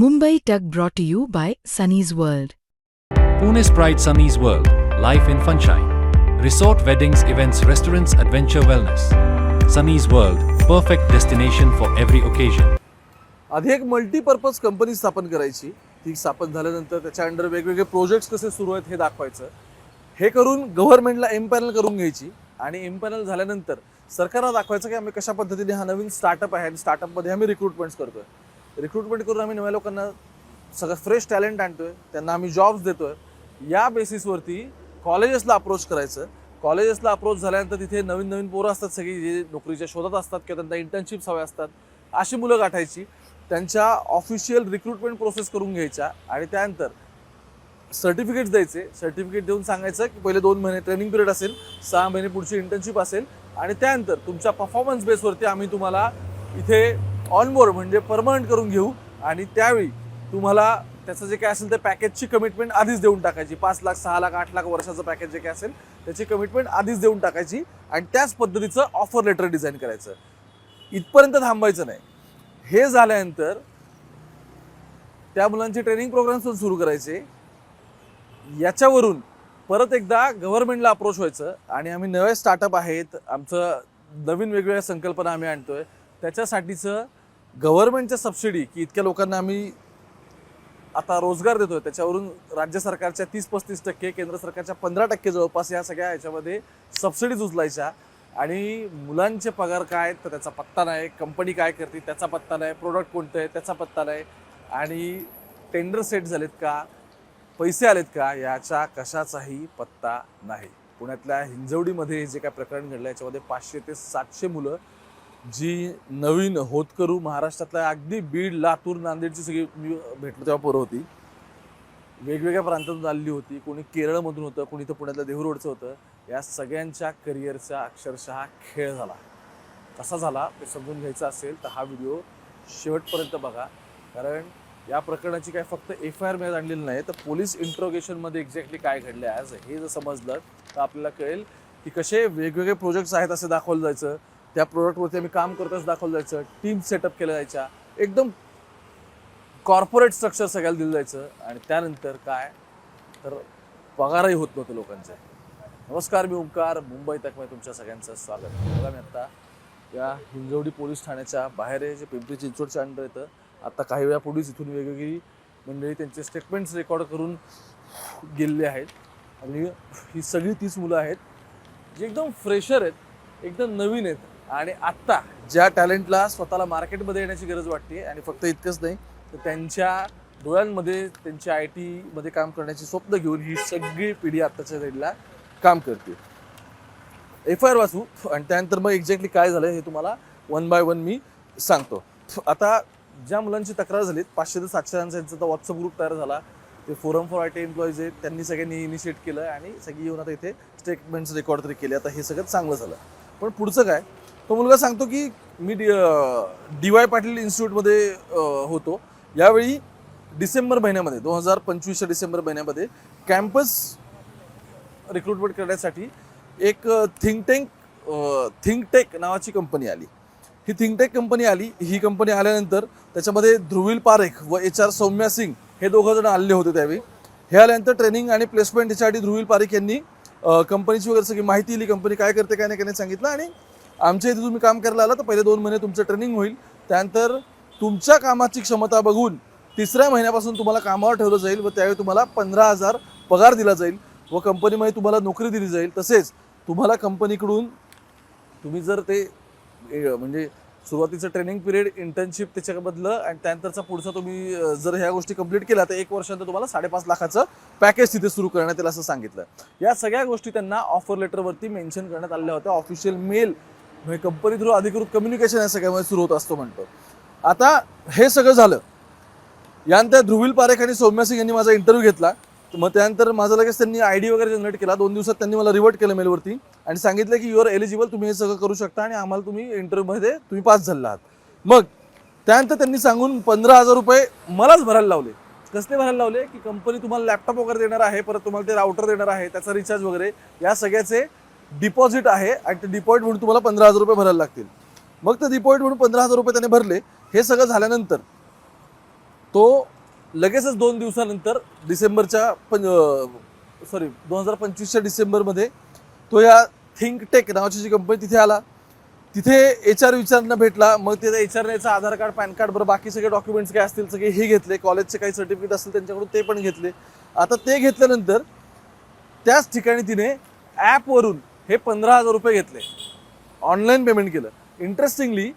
Mumbai Tug brought to you by Sunny's World. Pune's Pride Sunny's World, life in funshine. Resort weddings, events, restaurants, adventure wellness. Sunny's World, perfect destination for every occasion. आधी एक multipurpose company स्थापन करायची. ती स्थापन झाल्यानंतर त्याच्या under वेगवेगळे projects कसे सुरू आहेत हे दाखवायचं. हे करून गव्हर्नमेंटला एम्पॅनल करून घ्यायची आणि एम्पॅनल झाल्यानंतर सरकारला दाखवायचं की आम्ही कशा पद्धतीने हा नवीन स्टार्टअप आहे आणि स्टार्टअपमध्ये आम्ही रिक्रुटमेंट्स करतोय. रिक्रुटमेंट करून आम्ही नव्या लोकांना सगळं फ्रेश टॅलेंट आणतोय, त्यांना आम्ही जॉब्स देतोय. या बेसिसवरती कॉलेजेसला अप्रोच करायचं. कॉलेजेसला अप्रोच झाल्यानंतर तिथे नवीन नवीन पोरं असतात सगळी जे नोकरीच्या शोधात असतात किंवा त्यांना इंटर्नशिप्स हव्या असतात. अशी मुलं गाठायची, त्यांच्या ऑफिशियल रिक्रुटमेंट प्रोसेस करून घ्यायच्या आणि त्यानंतर सर्टिफिकेट्स द्यायचे. सर्टिफिकेट देऊन सांगायचं की पहिले 2 महिने ट्रेनिंग पिरियड असेल, 6 महिने पुढची इंटर्नशिप असेल आणि त्यानंतर तुमच्या परफॉर्मन्स बेसवरती आम्ही तुम्हाला इथे ऑनबोर्ड म्हणजे परमनंट करून घेऊ आणि त्यावेळी तुम्हाला त्याचं जे काय असेल ते पॅकेजची कमिटमेंट आधीच देऊन टाकायची. 5 लाख 6 लाख 8 लाख वर्षाचं पॅकेज जे काय असेल त्याची कमिटमेंट आधीच देऊन टाकायची आणि त्याच पद्धतीचं ऑफर लेटर डिझाईन करायचं. इथपर्यंत थांबायचं नाही. हे झाल्यानंतर त्या मुलांचे ट्रेनिंग प्रोग्राम्स पण सुरू करायचे. याच्यावरून परत एकदा गव्हर्नमेंटला अप्रोच व्हायचं आणि आम्ही नवे स्टार्टअप आहेत, आमचं नवीन वेगवेगळ्या संकल्पना आम्ही आणतोय, त्याच्यासाठीचं गव्हर्नमेंटच्या सबसिडी की इतक्या लोकांना आम्ही आता रोजगार देतोय त्याच्यावरून राज्य सरकारच्या 30-35%, केंद्र सरकारच्या 15% जवळपास या सगळ्या ह्याच्यामध्ये सबसिडीज उचलायच्या आणि मुलांचे पगार काय तर त्याचा पत्ता नाही, कंपनी काय करते त्याचा पत्ता नाही, प्रोडक्ट कोणतं आहे त्याचा पत्ता नाही आणि टेंडर सेट झालेत का, पैसे आलेत का याचा कशाचाही पत्ता नाही. पुण्यातल्या हिंजवडीमध्ये जे काय प्रकरण घडलं याच्यामध्ये 500 ते 700 मुलं जी नवीन होतकरू महाराष्ट्रातल्या अगदी बीड, लातूर, नांदेडची सगळी मी भेटलो तेव्हा पोरं होती. वेगवेगळ्या प्रांतातून आलेली होती, कोणी केरळमधून होतं, कोणी तर पुण्यातल्या देहू रोडचं होतं. या सगळ्यांच्या करिअरचा अक्षरशः खेळ झाला. कसा झाला ते समजून घ्यायचं असेल तर हा व्हिडिओ शेवटपर्यंत बघा. कारण या प्रकरणाची काय फक्त FIR मिळत आणलेली नाही तर पोलीस इंट्रोगेशनमध्ये एक्झॅक्टली काय घडलं आज हे जर समजलं तर आपल्याला कळेल की कसे वेगवेगळे प्रोजेक्ट्स आहेत असे दाखवलं जायचं. त्या प्रोडक्टवरती आम्ही काम करतोच दाखवलं जायचं. टीम सेटअप केलं जायच्या, एकदम कॉर्पोरेट स्ट्रक्चर सगळ्याला दिलं जायचं आणि त्यानंतर काय तर पगारही होत नव्हतं लोकांचे. नमस्कार, मी ओंकार, मुंबई तकमध्ये तुमच्या सगळ्यांचं स्वागत. बघा, मी आत्ता या हिंजवडी पोलीस ठाण्याच्या बाहेर आहे जे पिंपरी चिंचवडच्या अंडर येतं. आता काही वेळापूर्वीच इथून वेगवेगळी मंडळी त्यांचे स्टेटमेंट्स रेकॉर्ड करून गेलेले आहेत आणि ही सगळी 30 मुलं आहेत जी एकदम फ्रेशर आहेत, एकदम नवीन आहेत आणि आत्ता ज्या टॅलेंटला स्वतःला मार्केटमध्ये येण्याची गरज वाटते आणि फक्त इतकंच नाही तर त्यांच्या डोळ्यांमध्ये त्यांच्या IT मध्ये काम करण्याची स्वप्न घेऊन ही सगळी पिढी आत्ताच्या वेळेला काम करते. FIR वाचू आणि त्यानंतर मग एक्झॅक्टली काय झालं हे तुम्हाला 1 बाय 1 मी सांगतो. आता ज्या मुलांची तक्रार झाली 500 ते 700 जणांचा व्हॉट्सअप ग्रुप तयार झाला. ते फोरम फॉर IT एम्प्लॉईज आहेत, त्यांनी सगळ्यांनी इनिशिएट केलं आणि सगळी येऊन आता इथे स्टेटमेंट्स रेकॉर्ड तरी केले. आता हे सगळं चांगलं झालं. पण पुढचं काय, तो मुलगा सांगतो की मी DY पाटील इन्स्टिट्यूटमध्ये होतो. यावेळी डिसेंबर महिन्यामध्ये 2025च्या डिसेंबर महिन्यामध्ये कॅम्पस रिक्रुटमेंट करण्यासाठी एक थिंक टेक नावाची कंपनी आली. ही थिंक टेक कंपनी आली. ही कंपनी आल्यानंतर त्याच्यामध्ये ध्रुवील पारेख व HR सौम्या सिंग हे 2 जण आलेले होते. त्यावेळी हे आल्यानंतर ट्रेनिंग आणि प्लेसमेंट याच्यासाठी ध्रुवील पारेख यांनी कंपनीची वगैरे सगळी माहिती दिली, कंपनी काय करते काय नाही सांगितलं आणि आमच्या इथे तुम्ही काम करायला आला तर पहिले 2 महिने तुमचं ट्रेनिंग होईल, त्यानंतर तुमच्या कामाची क्षमता बघून 3ऱ्या महिन्यापासून तुम्हाला कामावर ठेवलं जाईल व त्यावेळी तुम्हाला 15,000 पगार दिला जाईल व कंपनीमध्ये तुम्हाला नोकरी दिली जाईल. तसेच तुम्हाला कंपनीकडून तुम्ही जर ते म्हणजे सुरुवातीचं ट्रेनिंग पिरियड, इंटर्नशिप त्याच्याबद्दल आणि त्यानंतरचा पुढचा तुम्ही जर ह्या गोष्टी कंप्लीट केल्या तर 1 वर्षानंतर तुम्हाला 5.5 लाखाचं पॅकेज तिथे सुरू करण्यात येईल असं सांगितलं. या सगळ्या गोष्टी त्यांना ऑफर लेटरवरती मेन्शन करण्यात आलेल्या होत्या. ऑफिशियल मेल म्हणजे कंपनी थ्रू अधिकृत कम्युनिकेशन या सगळ्यामध्ये सुरू होत असतो म्हणतो. आता हे सगळं झालं. यानंतर ध्रुवील पारेख आणि सौम्या सिंग यांनी माझा इंटरव्ह्यू घेतला. मग त्यानंतर माझं लगेच त्यांनी ID वगैरे जनरेट केला. 2 दिवसात त्यांनी मला रिवर्ट केलं मेलवरती आणि सांगितलं की यू आर एलिजिबल, तुम्ही हे सगळं करू शकता आणि आम्हाला तुम्ही इंटरव्ह्यूमध्ये तुम्ही पास झाला आहात. मग त्यानंतर त्यांनी सांगून 15,000 रुपये मलाच भरायला लावले. कसले भरायला लावले की कंपनी तुम्हाला लॅपटॉप वगैरे देणार आहे, परत तुम्हाला ते राउटर देणार आहे, त्याचा रिचार्ज वगैरे या सगळ्याचे डिपॉझिट आहे आणि ते डिपॉझिट म्हणून तुम्हाला 15,000 रुपये भरायला लागतील. मग ते डिपॉझिट म्हणून 15,000 रुपये त्याने भरले. हे सगळं झाल्यानंतर तो लगेचच 2 दिवसानंतर 2025च्या डिसेंबरमध्ये तो या थिंक टेक नावाची जी कंपनी तिथे आला. तिथे HR विचारणं भेटला. मग तिथे HR याचं आधार कार्ड, पॅन कार्ड, बरं बाकी सगळे डॉक्युमेंट्स काय असतील सगळे हे घेतले. कॉलेजचे काही सर्टिफिकेट असतील त्यांच्याकडून ते पण घेतले. आता ते घेतल्यानंतर त्याच ठिकाणी तिने ॲपवरून हे 15,000 रुपये घेतले. ऑनलाईन पेमेंट केलं. इंटरेस्टिंगली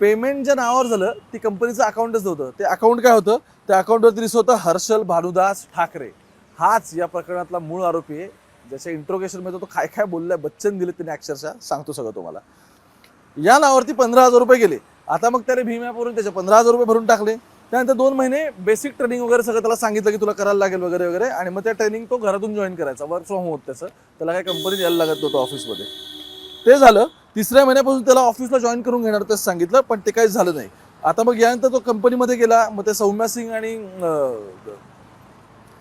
पेमेंट ज्या नावावर झालं ती कंपनीचं अकाउंटच नव्हतं. ते अकाउंट काय होतं, त्या अकाउंटवरती दिसत होतं हर्षल भानुदास ठाकरे. हाच या प्रकरणातला मूळ आरोपी आहे, ज्याच्या इंट्रोगेशनमध्ये तो काय काय बोललाय, बच्चन दिले त्याने अक्षरशः, सांगतो सगळं तुम्हाला. या नावावरती 15,000 रुपये गेले. आता मग त्याने भीम ॲपवरून त्याचे 15,000 रुपये भरून टाकले. त्यानंतर 2 महिने बेसिक ट्रेनिंग वगैरे सगळं त्याला सांगितलं की तुला करायला लागेल वगैरे वगैरे. आणि मग त्या ट्रेनिंग तो घरातून जॉईन करायचा, वर्क फ्रॉम होम होतं त्याचं. त्याला काही कंपनीत यायला लागत नव्हतं ऑफिसमध्ये. ते झालं. 3ऱ्या महिन्यापासून त्याला ऑफिसला जॉईन करून घेणार तसं सांगितलं, पण ते काहीच झालं नाही. आता मग यानंतर तो कंपनीमध्ये गेला. मग ते सौम्या सिंग आणि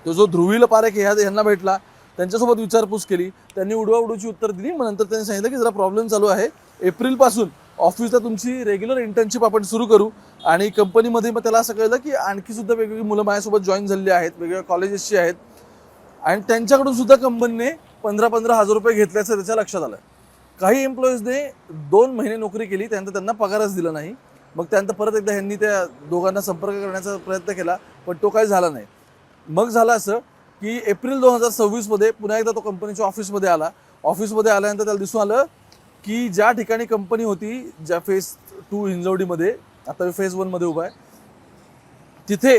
तो जो ध्रुवील पारेख यांना भेटला. त्यांच्यासोबत विचारपूस केली. त्यांनी उडवाउडूची उत्तर दिली. मग नंतर त्यांनी सांगितलं की जरा प्रॉब्लेम चालू आहे, एप्रिलपासून ऑफिसला तुमची रेग्युलर इंटर्नशिप आपण सुरू करू. आणि कंपनीमध्ये मग त्याला असं कळलं की आणखी सुद्धा वेगवेगळी मुलं माझ्यासोबत जॉईन झालेली आहेत, वेगवेगळ्या कॉलेजेसची आहेत. आणि त्यांच्याकडून सुद्धा कंपनीने 15,000 रुपये घेतल्याचं त्याच्या लक्षात आलं. काही एम्प्लॉईजने 2 महिने नोकरी केली, त्यानंतर त्यांना पगारच दिला नाही. मग त्यानंतर परत एकदा ह्यांनी त्या दोघांना संपर्क करण्याचा प्रयत्न केला, पण तो काही झाला नाही. मग झालं असं की एप्रिल 2026मध्ये पुन्हा एकदा तो कंपनीच्या ऑफिसमध्ये आला. ऑफिसमध्ये आल्यानंतर त्याला दिसून आलं की ज्या ठिकाणी कंपनी होती, ज्या फेज 2 हिंजवडीमध्ये, आता फेज 1मध्ये उभा आहे, तिथे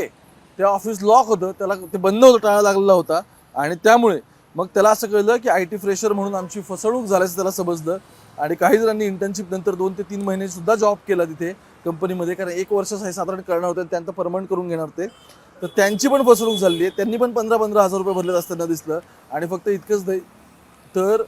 ते ऑफिस लॉक होतं. त्याला ते बंद होतं, टाळा लागलेला होता. आणि त्यामुळे मग त्याला असं कळलं की IT फ्रेशर म्हणून आमची फसवणूक झाल्याचं त्याला समजलं. आणि काही जणांनी इंटर्नशिप नंतर 2 ते 3 महिने सुद्धा जॉब केला तिथे कंपनीमध्ये, कारण 1 वर्ष साधारण करणार होते, त्यानंतर परमनंट करून घेणार ते. तर त्यांची पण फसवणूक झाली आहे. त्यांनी पण 15,000 रुपये भरलेत असताना दिसलं. आणि फक्त इतकंच नाही तर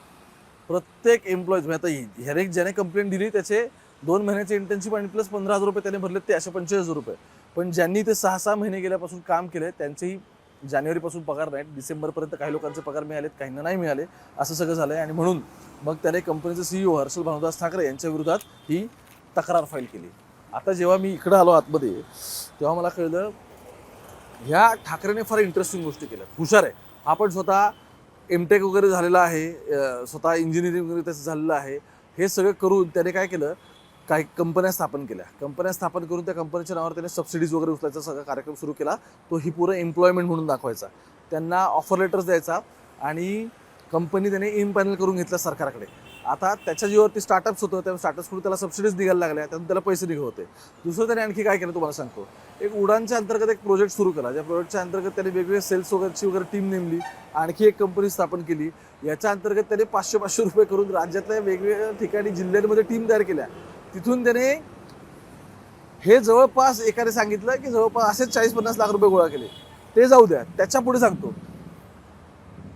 प्रत्येक एम्प्लॉईज, आता ह्याने ज्याने कंप्लेंट दिली त्याचे 2 महिन्याचे इंटर्नशिप आणि प्लस 15,000 रुपये त्याने भरलेत, ते असे 25,000 रुपये. पण ज्यांनी ते 6-6 महिने गेल्यापासून काम केलं त्यांचेही जानेवारीपासून पगार नाहीत. डिसेंबरपर्यंत काही लोकांचे पगार मिळालेत, काहींना नाही मिळाले. असं सगळं झालं आहे. आणि म्हणून मग त्याने कंपनीचे CEO हर्षल भानुदास ठाकरे यांच्या विरोधात ही तक्रार फाईल केली. आता जेव्हा मी इकडं आलो आतमध्ये, तेव्हा मला कळलं ह्या ठाकरेने फार इंटरेस्टिंग गोष्टी केल्या. हुशार आहे. हा पण स्वतः MTech वगैरे झालेला आहे, स्वतः इंजिनिअरिंग वगैरे त्याचं झालेलं आहे. हे सगळं करून त्याने काय केलं, काही कंपन्या स्थापन केल्या. कंपन्या स्थापन करून त्या कंपनीच्या नावावर त्याने सबसिडीज वगैरे उचलायचा सगळा कार्यक्रम सुरू केला. तो ही पुरं एम्प्लॉयमेंट म्हणून दाखवायचा. त्यांना ऑफर लेटर्स द्यायचा. आणि कंपनी त्याने इम्पॅनल करून घेतल्या सरकारकडे. आता त्याच्या जीवावरती स्टार्टअप्स होतं, त्या स्टार्टअप्सकडून त्याला सबसिडीज निघायला लागल्या, त्यातून त्याला पैसे निघत होते. दुसरं त्याने आणखी काय केलं तुम्हाला सांगतो. एक उडानच्या अंतर्गत एक प्रोजेक्ट सुरू केला. ज्या प्रोजेक्टच्या अंतर्गत त्याने वेगवेगळे सेल्स वगैरे टीम नेमली. आणखी एक कंपनी स्थापन केली. याच्या अंतर्गत त्याने 500-500 रुपये करून राज्यातल्या वेगवेगळ्या ठिकाणी जिल्ह्यांमध्ये टीम तयार केल्या. तिथून त्याने हे जवळपास एकाने सांगितलं की जवळपास असेच 40-50 लाख रुपये गोळा केले. ते जाऊ द्या, त्याच्या पुढे सांगतो.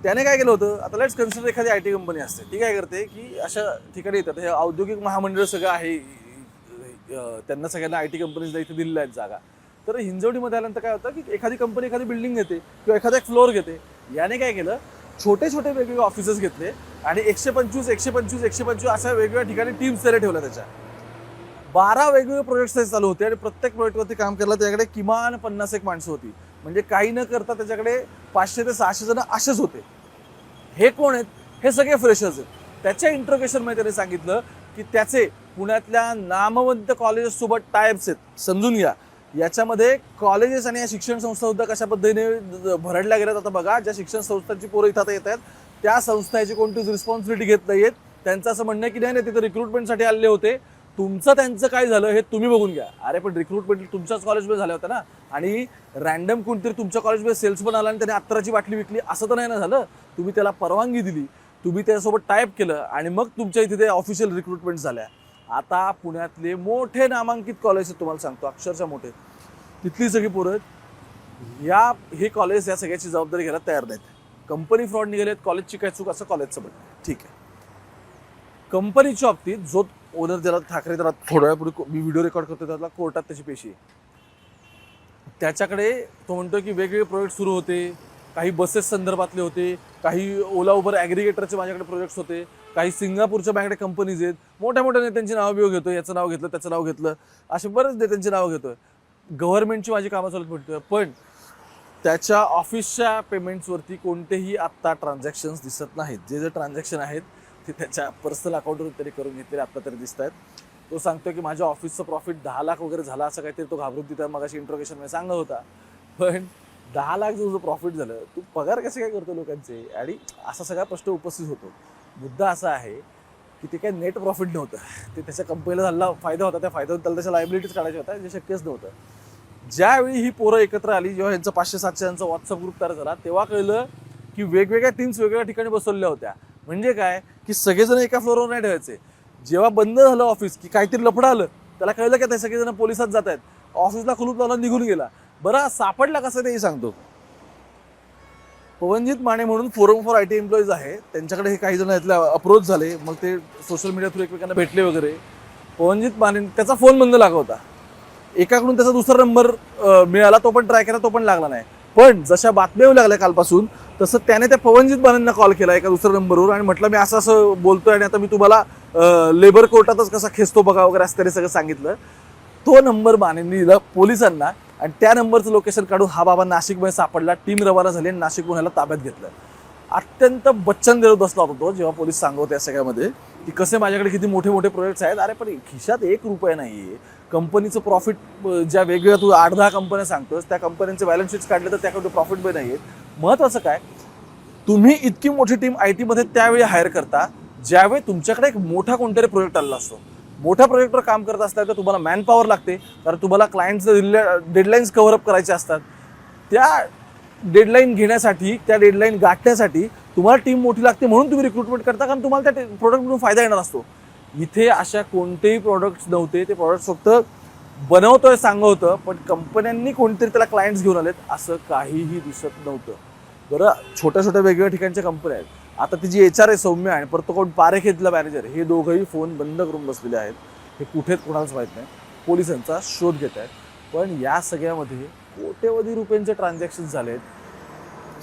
त्याने काय केलं होतं, आता लेट्स कन्सिडर एखादी IT कंपनी असते, ती काय करते की अशा ठिकाणी येतात, हे औद्योगिक महामंडळ सगळं आहे, त्यांना सगळ्यांना IT कंपनीजला इथे दिलेल्या आहेत जागा. तर हिंजवडीमध्ये आल्यानंतर काय होतं की एखादी कंपनी एखादी बिल्डिंग घेते किंवा एखादा एक फ्लोअर घेते. याने काय केलं, छोटे छोटे वेगवेगळे ऑफिसेस घेतले आणि 125 अशा वेगवेगळ्या ठिकाणी टीम्स तयार ठेवल्या. त्याच्या 12 वेगवेगळे प्रोजेक्ट्स चालू होते. आणि प्रत्येक प्रोजेक्टवरती काम करायला त्याच्याकडे किमान 50 माणसं होती. म्हणजे काही न करता त्याच्याकडे 500 ते 600 जण असेच होते. हे कोण आहेत, हे सगळे फ्रेशर्स आहेत. त्याच्या इंट्रोगेशनमध्ये त्याने सांगितलं की त्याचे पुण्यातल्या नामवंत कॉलेजेससोबत टायप्स आहेत. समजून घ्या, याच्यामध्ये कॉलेजेस आणि या शिक्षण संस्था सुद्धा कशा पद्धतीने भरडल्या गेल्यात. आता बघा, ज्या शिक्षण संस्थांची पोरं इथं आता येत आहेत त्या संस्थांची कोणतीच रिस्पॉन्सिबिलिटी घेत नाहीयेत. त्यांचं असं म्हणणं आहे की नाही तिथे रिक्रुटमेंटसाठी आलेले होते, तुमचं त्यांचं काय झालं हे तुम्ही बघून घ्या. अरे पण रिक्रुटमेंट तुमच्याच कॉलेजमध्ये झाल्या होत्या ना. आणि रँडम कोणतरी तुमच्या कॉलेजमध्ये सेल्स पण आला आणि त्याने अत्तराची बाटली विकली असं तर नाही ना झालं. तुम्ही त्याला परवानगी दिली, तुम्ही त्याच्यासोबत टाईप केलं आणि मग तुमच्या इथे ते ऑफिशियल रिक्रुटमेंट झाल्या. आता पुण्यातले मोठे नामांकित कॉलेज आहेत, तुम्हाला सांगतो अक्षरशः मोठे, तिथली सगळी पोरं हे कॉलेज या सगळ्याची जबाबदारी घ्यायला तयार नाहीत. कंपनी फ्रॉड निघालेत, कॉलेजची काय चूक असं कॉलेजचं म्हणणं. ठीक आहे, कंपनीच्या बाबतीत जो ओनर ज्याला ठाकरे, त्याला थोड्या वेळापूर्वी मी व्हिडिओ रेकॉर्ड करतो, त्याला कोर्टात त्याची पेशी आहे. त्याच्याकडे तो म्हणतो की वेगवेगळे प्रोजेक्ट सुरू होते, काही बसेस संदर्भातले होते, काही ओला उबर ॲग्रिगेटरचे माझ्याकडे प्रोजेक्ट्स होते, काही सिंगापूरच्या माझ्याकडे कंपनीज आहेत, मोठ्या मोठ्या नेत्यांची नावं बिव घेतो, याचं नाव घेतलं त्याचं नाव घेतलं, असे बरेच नेत्यांची नावं घेतोय. गव्हर्नमेंटची माझी कामं चालत भेटतोय, पण त्याच्या ऑफिसच्या पेमेंट्सवरती कोणतेही आत्ता ट्रान्झॅक्शन्स दिसत नाहीत. जे ट्रान्झॅक्शन आहेत ते त्याच्या पर्सनल अकाउंटवरून तरी करून घेतलेले आत्ता तरी दिसत आहेत. तो सांगतो की माझ्या ऑफिसचं प्रॉफिट 10 लाख वगैरे झाला असं काहीतरी तो घाबरून तिथं मगाशी इंट्रोगेशनमध्ये सांगत होता. पण 10 लाख जो प्रॉफिट झालं, तू पगार कसे काय करतो लोकांचे? आणि असा सगळा प्रश्न उपस्थित होतो. मुद्दा असा आहे की ते काय नेट प्रॉफिट नव्हतं, ते त्याच्या कंपनीला झालेला फायदा होता. त्या फायद्यातून त्याला त्याच्या लायबिलिटीज काढायच्या होत्या, जे शक्यच नव्हतं. ज्यावेळी ही पोरं एकत्र आली, जेव्हा यांचा 500-700 जणांचा व्हॉट्सअप ग्रुप तयार झाला, तेव्हा कळलं की वेगवेगळ्या टीम्स वेगवेगळ्या ठिकाणी बसवलेल्या होत्या. म्हणजे काय की सगळेजण एका फ्लोअरवर नाही ठेवायचे. जेव्हा बंद झालं ऑफिस की काहीतरी लफडं आलं, त्याला कळलं की ते सगळेजण पोलिसात जात आहेत, ऑफिसला कुलूप लावून निघून गेला. बरं सापडला कसं तेही सांगतो. पवनजित माने म्हणून फोरम फॉर IT एम्प्लॉईज आहे, त्यांच्याकडे हे काही जण यातले अप्रोच झाले. मग ते सोशल मीडिया थ्रू एकमेकांना भेटले वगैरे. पवनजित माने त्याचा फोन बंद लागला होता. एकाकडून त्याचा दुसरा नंबर मिळाला, तो पण ट्राय केला, तो पण लागला नाही. पण जशा बातम्या येऊ लागल्या कालपासून, तसं त्याने त्या पवनजित मानेंना कॉल केला एका दुसऱ्या नंबरवर आणि म्हटलं मी असं असं बोलतोय आणि आता मी तुम्हाला लेबर कोर्टातच कसा खेचतो बघा वगैरे असं त्याने सगळं सांगितलं. तो नंबर मानेंनी दिला पोलिसांना आणि त्या नंबरचं लोकेशन काढून हा बाबा नाशिकमध्ये सापडला. टीम रवाना झाली आणि नाशिक पुण्याला ताब्यात घेतलं. अत्यंत बच्चन देत बसला होता तो, जेव्हा पोलीस सांगत होते या सगळ्यामध्ये की कसे माझ्याकडे किती मोठे मोठे प्रोजेक्ट्स आहेत. अरे पण खिशात 1 रुपया नाही आहे. कंपनीचं प्रॉफिट ज्या वेगवेगळ्या तू 8-10 कंपन्या सांगतोस, त्या कंपन्यांचे बॅलन्स शीट्स काढले तर त्याकडे प्रॉफिट पण नाही आहेत. महत्त्वाचं काय, तुम्ही इतकी मोठी टीम IT मध्ये त्यावेळी हायर करता ज्यावेळी तुमच्याकडे एक मोठा कोणतरी प्रोजेक्ट आलेला असतो. मोठ्या प्रोजेक्टवर काम करत असतात तर तुम्हाला मॅन पॉवर लागते, कारण तुम्हाला क्लायंटचं डेडलाईन्स कव्हरअप करायचे असतात. त्या डेडलाईन घेण्यासाठी, त्या डेडलाईन गाठण्यासाठी तुम्हाला टीम मोठी लागते, म्हणून तुम्ही रिक्रुटमेंट करता, कारण तुम्हाला त्या प्रोडक्टमधून फायदा येणार असतो. इथे अशा कोणतेही प्रोडक्ट्स नव्हते. ते प्रोडक्ट्स फक्त बनवतोय सांगत होतं, पण कंपन्यांनी कोणतरी त्याला क्लायंट्स घेऊन आलेत असं काहीही दिसत नव्हतं. बरं, छोट्या छोट्या वेगवेगळ्या ठिकाणच्या कंपन्या आहेत. आता ती जी HR आहे सौम्या आणि परत कोण पारेखेतला मॅनेजर, हे दोघंही फोन बंद करून बसलेले आहेत. हे कुठेच कोणालाच माहीत नाही. पोलिसांचा शोध घेत आहेत. पण या सगळ्यामध्ये कोट्यवधी रुपयांचे ट्रान्झॅक्शन्स झालेत.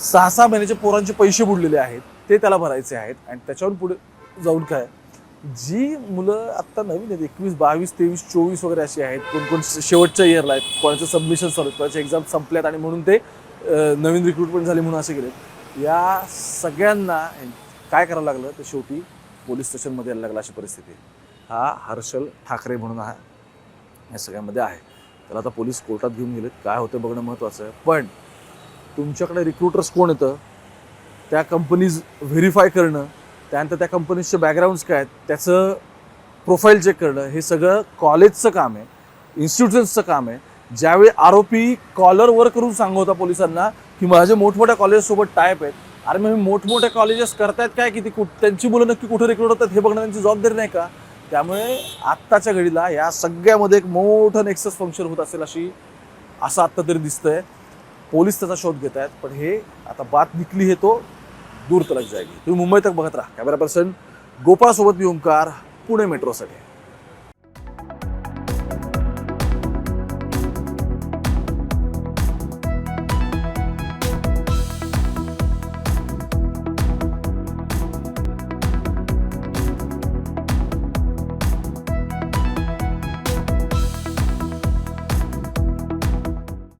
6-6 महिन्याचे पोरांचे पैसे बुडलेले आहेत, ते त्याला भरायचे आहेत. आणि त्याच्यावर पुढे जाऊन काय, जी मुलं आत्ता नवीन आहेत, 21, 22, 23, 24 वगैरे अशी आहेत, कोण शेवटच्या इयरला आहेत, कोणाचे सबमिशन चालू आहेत, कोणाचे एक्झाम संपल्यात आणि म्हणून ते नवीन रिक्रुटमेंट झाली म्हणून असे गेलेत. या सगळ्यांना काय करावं लागलं, तर शेवटी पोलीस स्टेशनमध्ये यायला लागला अशी परिस्थिती. हा हर्षल ठाकरे म्हणून हा या सगळ्यामध्ये आहे. त्याला आता पोलीस कोर्टात घेऊन गेलेत. काय होतं बघणं महत्त्वाचं आहे. पण तुमच्याकडे रिक्रुटर्स कोण येतं, त्या कंपनीज व्हेरीफाय करणं, त्यानंतर त्या कंपनीजचे बॅकग्राऊंड्स काय आहेत, त्याचं प्रोफाईल चेक करणं, हे सगळं कॉलेजचं काम आहे, इन्स्टिट्यूशन्सचं काम आहे. ज्यावेळी आरोपी कॉलर वर करून सांगत होता पोलिसांना की माझे मोठमोठ्या कॉलेजसोबत टायप आहेत, अरे मग मोठमोठ्या कॉलेजेस करतायत काय, किती त्यांची मुलं नक्की कुठं रिक्रूट होतात हे बघणं त्यांची जबाबदारी नाही का? त्यामुळे आत्ताच्या घडीला या सगळ्यामध्ये एक मोठं नेक्सस फंक्शन होत असेल असं आत्ता तरी दिसतंय. पोलीस त्याचा शोध घेत आहेत. पण हे आता बात निकली हे तो दूर तलक जाएगी. तुम्ही मुंबई तक बघत राहा. कॅमेरा पर्सन गोपाळसोबत मी ओंकार, पुणे मेट्रोसाठी.